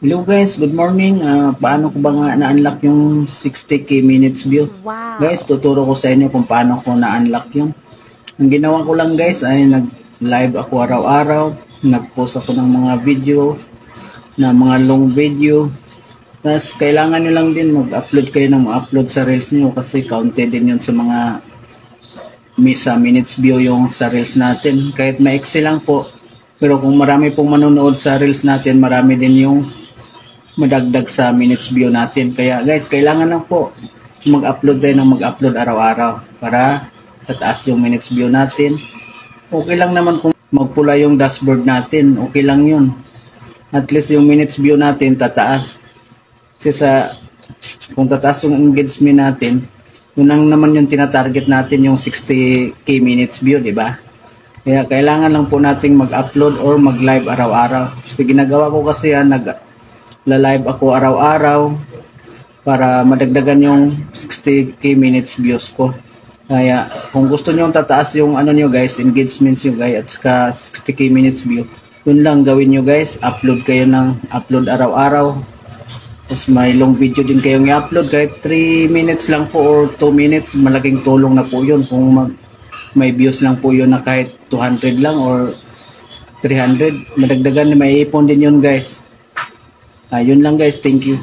Hello guys, good morning. Paano ko ba nga na-unlock yung 60k minutes view? Guys, Wow. tuturo ko sa inyo kung paano ko na-unlock yun. Ang ginawa ko lang guys ay nag-live ako araw-araw. Nag-post ako ng mga video, na mga long video. Tapos kailangan nyo lang din mag-upload kayo ng upload sa reels nyo kasi counted din yun sa mga sa minutes view yung sa reels natin. Kahit maiksi lang po, pero kung marami pong manonood sa reels natin, marami din yung madagdag sa minutes view natin. Kaya guys, kailangan lang po mag-upload tayo ng mag-upload araw-araw para tataas yung minutes view natin. Okay lang naman kung magpula yung dashboard natin. Okay lang yun. At least yung minutes view natin tataas. Kasi kung tataas yung engagement natin, yun lang naman yung tinatarget natin yung 60k minutes view, di ba? Kaya kailangan lang po nating mag-upload or mag-live araw-araw. So ginagawa ko kasi yan, live ako araw-araw para madagdagan yung 60k minutes views ko. Kaya kung gusto nyo tataas yung ano nyo guys, engagements nyo guys at saka 60k minutes view, yun lang gawin nyo guys, upload kayo ng upload araw-araw. Tapos may long video din kayong i-upload kahit 3 minutes lang po or 2 minutes, malaking tulong na po yun kung may views lang po yun na kahit 200 lang or 300, madagdagan na may ipon din yun guys. Yun lang guys, thank you.